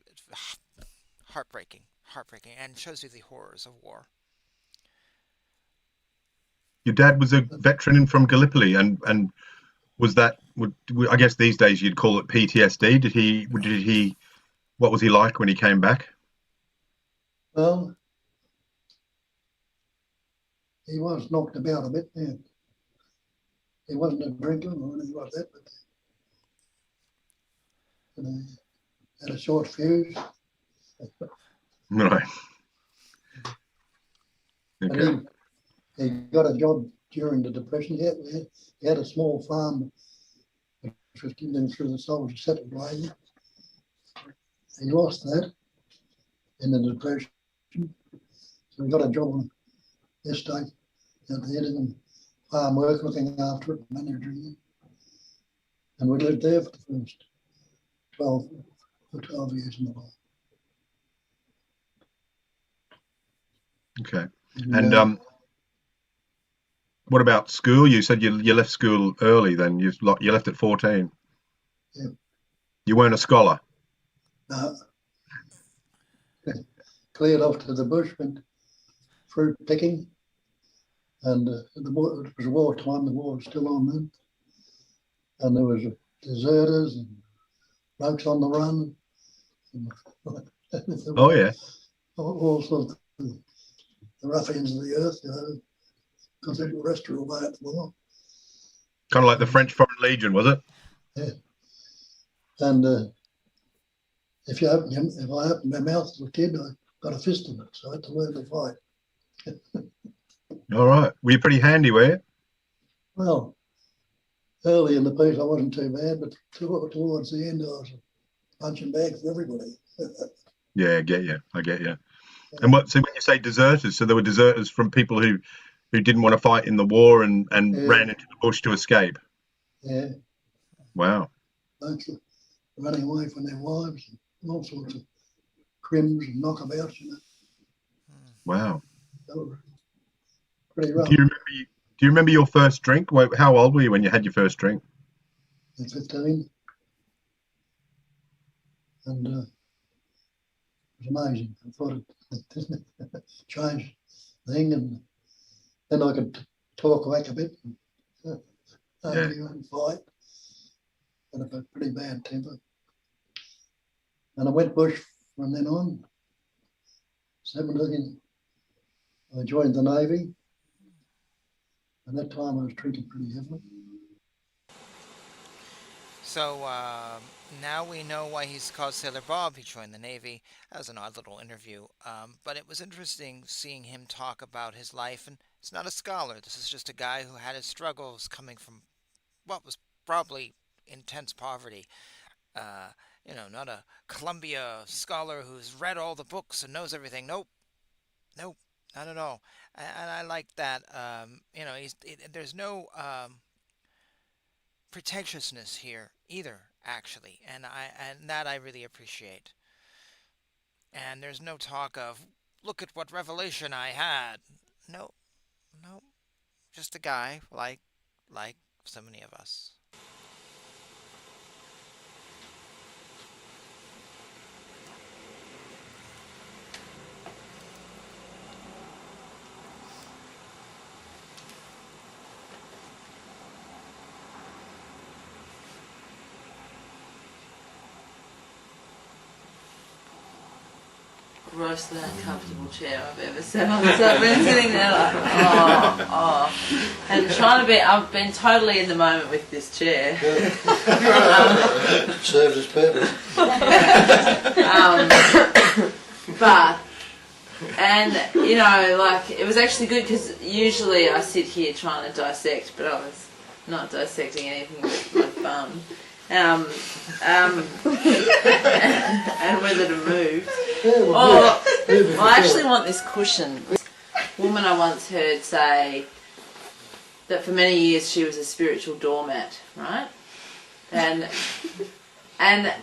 heartbreaking, and shows you the horrors of war. Your dad was a veteran from Gallipoli, and was that? I guess these days you'd call it PTSD. Did he? Did he? What was he like when he came back? Well, he was knocked about a bit, yeah. He wasn't a drinker or anything like that, but you know, had a short fuse. Right. And Okay. he got a job during the Depression. He had a small farm which was given through the soldier settled way. He lost that in the Depression. So he got a job on the estate at the end of the farm work, looking after it, managing it. And we lived there for the first 12 years in the life. Okay. And what about school? You said you left school early. Then you left at 14. Yeah. You weren't a scholar. No, cleared off to the bush, went fruit picking, and it was wartime. The war was still on then, and there was deserters and blokes on the run. And Oh yeah. all sorts of the ruffians of the earth, you know, because they were arrested away at the war. Kind of like the French Foreign Legion, was it? Yeah. And if I opened my mouth as a kid, I got a fist in it, so I had to learn to fight. All right. Were you pretty handy, were you? Well, early in the piece, I wasn't too bad, but towards the end, I was a punching bag for everybody. Yeah, I get you. I get you. And so when you say deserters, so there were deserters from people who didn't want to fight in the war and Yeah. ran into the bush to escape. Yeah, Wow. folks were running away from their wives and all sorts of crims and knockabouts, you know. Wow. They were pretty rough. Do you remember your first drink? How old were you when you had your first drink? At 15, and it was amazing. I thought it changed the thing, and then I could talk back a bit and argue and fight, and I've got a pretty bad temper. And I went bush from then on. 17, I joined the Navy. At that time, I was drinking pretty heavily. So now we know why he's called Sailor Bob. He joined the Navy. That was an odd little interview. But it was interesting seeing him talk about his life. And he's not a scholar. This is just a guy who had his struggles coming from what was probably intense poverty. Uh, not a Columbia scholar who's read all the books and knows everything. Nope, not at all. And I like that. There's no pretentiousness here either, actually, and that I really appreciate. And there's no talk of look at what revelation I had. No, no, just a guy like so many of us. Grossly uncomfortable chair I've ever sat on. So I've been sitting there like, and I've been totally in the moment with this chair. Serves its purpose. Like, it was actually good because usually I sit here trying to dissect, but I was not dissecting anything with my thumb. And whether to move. I actually want this cushion. A woman I once heard say that for many years she was a spiritual doormat, right? And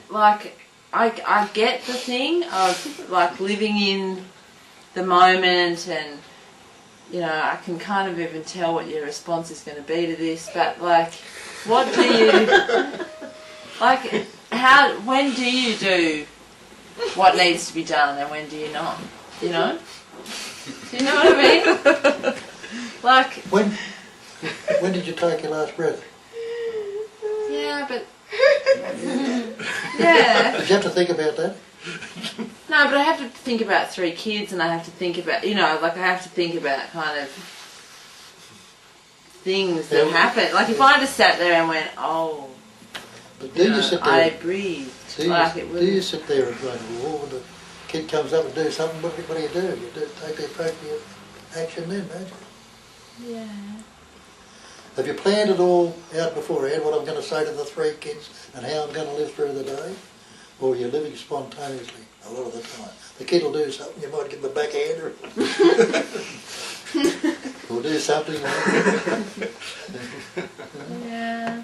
like I get the thing of like living in the moment, and I can kind of even tell what your response is going to be to this, but like, what do you like? When do you do what needs to be done, and when do you not? Do you know what I mean? Like, when did you take your last breath? Yeah, but yeah. Did you have to think about that? No, but I have to think about 3 kids, and I have to think about, I have to think about kind of things that happen. Like, if I just sat there and went, oh, but do you sit there? I breathed. Do you sit there and go, well, when the kid comes up and do something, what do you do? You take the appropriate action then, don't you? Yeah. Have you planned it all out beforehand, what I'm going to say to the 3 kids and how I'm going to live through the day? Or are you living spontaneously a lot of the time? The kid will do something, you might give them a backhand or do something. Yeah.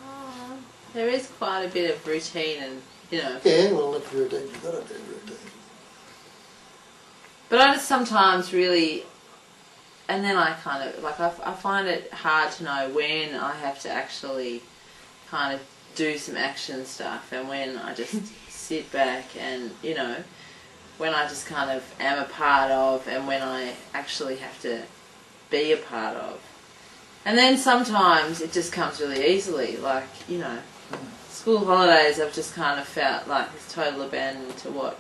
Oh, there is quite a bit of routine and, Yeah, well, that's routine. You've got to do routine. But I just sometimes really, and then I kind of, like, I find it hard to know when I have to actually kind of do some action stuff and when I just sit back and, when I just kind of am a part of and when I actually have to be a part of. And then sometimes it just comes really easily, like, school holidays I've just kind of felt like this total abandon to what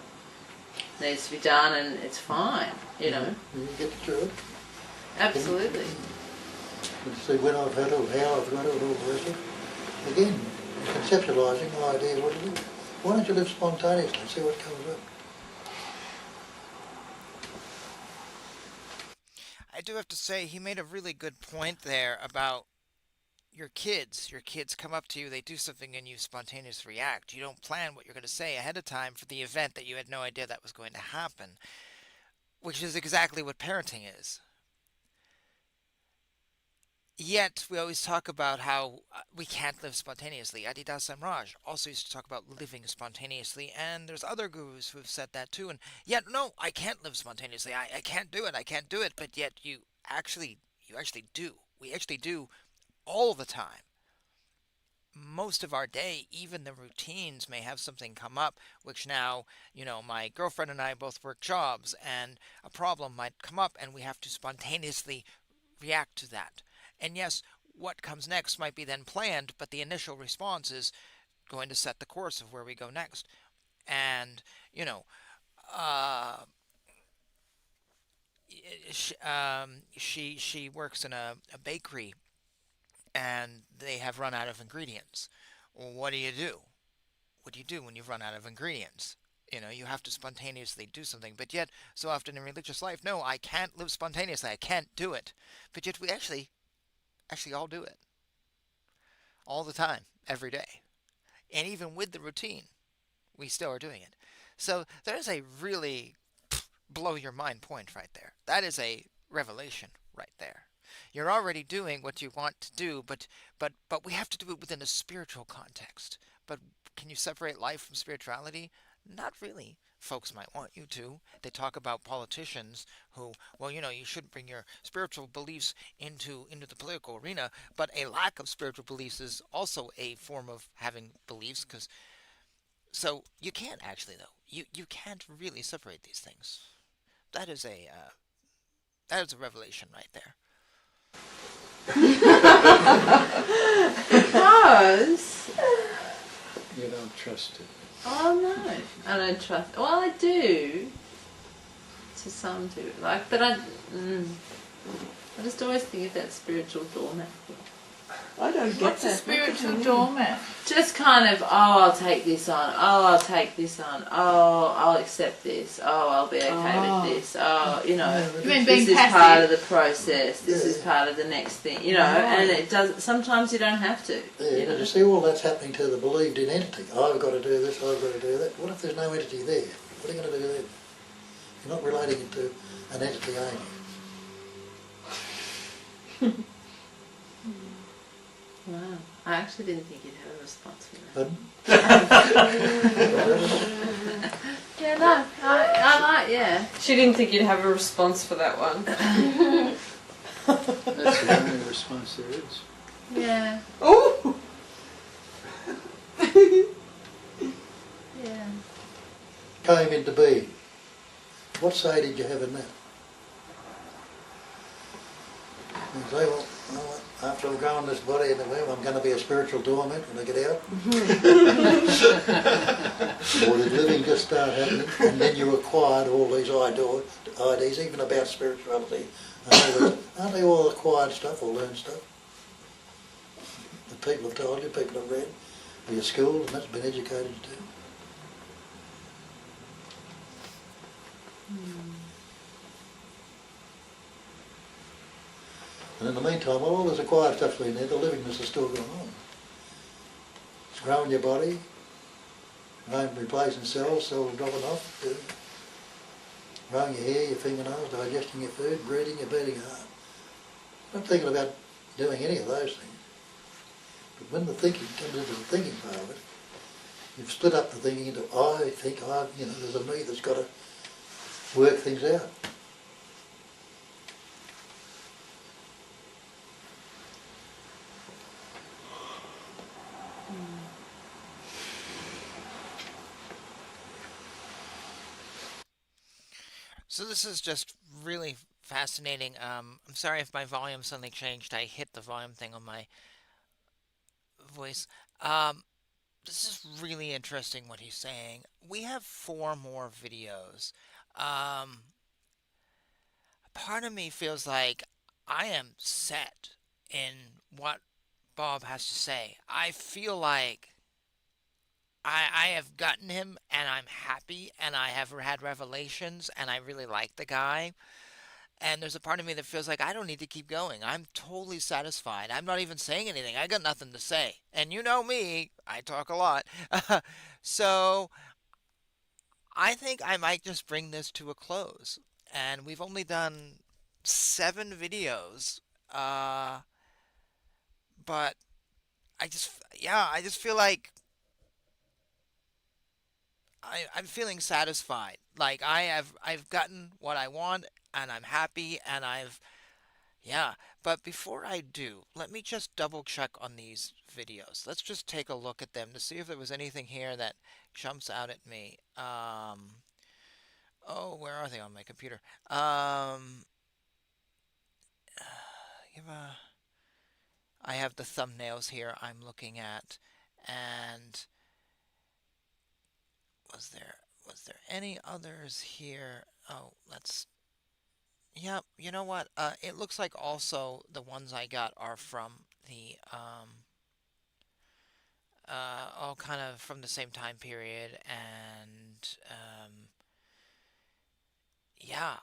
needs to be done, and it's fine, You get through it. Absolutely. And see when I've had it, how I've got it, and all the rest of it. Again, conceptualising the idea what it is. Why don't you live spontaneously and see what comes up? I do have to say, he made a really good point there about your kids. Your kids come up to you, they do something, and you spontaneously react. You don't plan what you're going to say ahead of time for the event that you had no idea that was going to happen, which is exactly what parenting is. Yet, we always talk about how we can't live spontaneously. Advaita Maharaj also used to talk about living spontaneously, and there's other gurus who have said that too. And yet, no, I can't live spontaneously. I can't do it. I can't do it. But yet, you actually do. We actually do all the time. Most of our day, even the routines may have something come up, which now, my girlfriend and I both work jobs, and a problem might come up, and we have to spontaneously react to that. And yes, what comes next might be then planned, but the initial response is going to set the course of where we go next. And, uh, she works in a bakery, and they have run out of ingredients. Well, what do you do? What do you do when you've run out of ingredients? You have to spontaneously do something. But yet, so often in religious life, no, I can't live spontaneously. I can't do it. But yet we actually all do it. All the time, every day. And even with the routine, we still are doing it. So there's a really blow your mind point right there. That is a revelation right there. You're already doing what you want to do, but we have to do it within a spiritual context. But can you separate life from spirituality? Not really. Folks might want you to. They talk about politicians who, well, you shouldn't bring your spiritual beliefs into the political arena, but a lack of spiritual beliefs is also a form of having beliefs. Because so you can't actually though. You can't really separate these things. That is a revelation right there. Because You don't trust it. oh no, I don't trust. Well, I do to some degree. Like, but I just always think of that spiritual doormat. I don't get What's a that. spiritual doormat? Just kind of, I'll take this on. Oh, I'll take this on. Oh, I'll accept this. Oh, I'll be okay with this. Oh, You mean this being is passive? part of the process. This is part of the next thing. And it does. Sometimes you don't have to. Yeah, but you see, all that's happening to the believed in entity. I've got to do this, I've got to do that. What if there's no entity there? What are you going to do then? You're not relating it to an entity only. Wow. I actually didn't think you'd have a response for that. Pardon? Yeah, no. I like, yeah. She didn't think you'd have a response for that one. That's the only response there is. Yeah. Oh! Yeah. Came into being. What say did you have in that? You say, well, after I've grown this body in the womb, I'm going to be a spiritual doormat when I get out. Or did living just start happening, and then you acquired all these ideas, even about spirituality. Aren't they all acquired stuff or learned stuff? That people have told you, people have read, or your school, and that's been educated to. And in the meantime, while all this acquired stuff's been there, the livingness is still going on. It's growing your body, replacing cells are dropping off, growing your hair, your fingernails, digesting your food, breathing, your beating heart. I'm not thinking about doing any of those things. But when the thinking comes into the thinking part of it, you've split up the thinking into I think, there's a me that's got to work things out. So this is just really fascinating. I'm sorry if my volume suddenly changed. I hit the volume thing on my voice. Um, this is really interesting what he's saying. We have 4 more videos. Um, Part of me feels like I am set in what Bob has to say. I feel like I have gotten him and I'm happy and I have had revelations and I really like the guy. And there's a part of me that feels like I don't need to keep going. I'm totally satisfied. I'm not even saying anything. I got nothing to say. And you know me, I talk a lot. So I think I might just bring this to a close. And we've only done 7 videos. Uh, but I just feel like I'm feeling satisfied. Like I've gotten what I want and I'm happy and yeah. But before I do, let me just double check on these videos. Let's just take a look at them to see if there was anything here that jumps out at me. Oh, where are they on my computer? Give a, I have the thumbnails here I'm looking at, and was there any others here? Oh, let's. Yeah, you know what? It looks like also the ones I got are from the all kind of from the same time period, and yeah,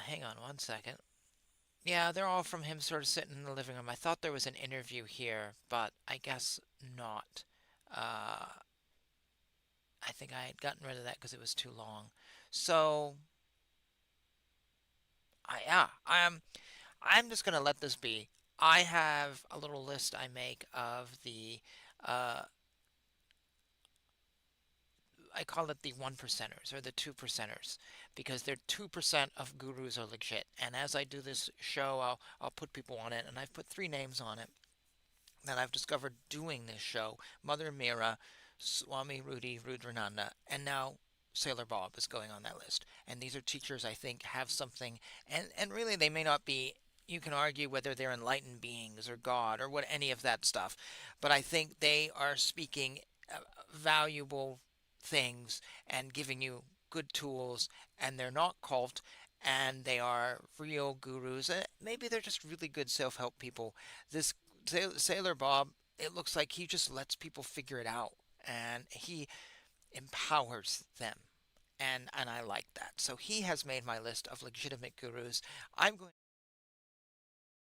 hang on one second. Yeah, they're all from him sort of sitting in the living room. I thought there was an interview here, but I guess not. I think I had gotten rid of that because it was too long. So, I'm just gonna let this be. I have a little list I make of the uh, I call it the 1%ers or the 2%ers, because they're 2% of gurus are legit. And as I do this show, I'll put people on it, and I've put 3 names on it that I've discovered doing this show: Mother Meera, Swami Rudy Rudrananda, and now Sailor Bob is going on that list. And these are teachers I think have something, and really they may not be. You can argue whether they're enlightened beings or God or what any of that stuff, but I think they are speaking valuable things and giving you good tools, and they're not cult, and they are real gurus. Maybe they're just really good self-help people. This Sailor Bob, it looks like he just lets people figure it out, and he empowers them. And I like that. So he has made my list of legitimate gurus. I'm going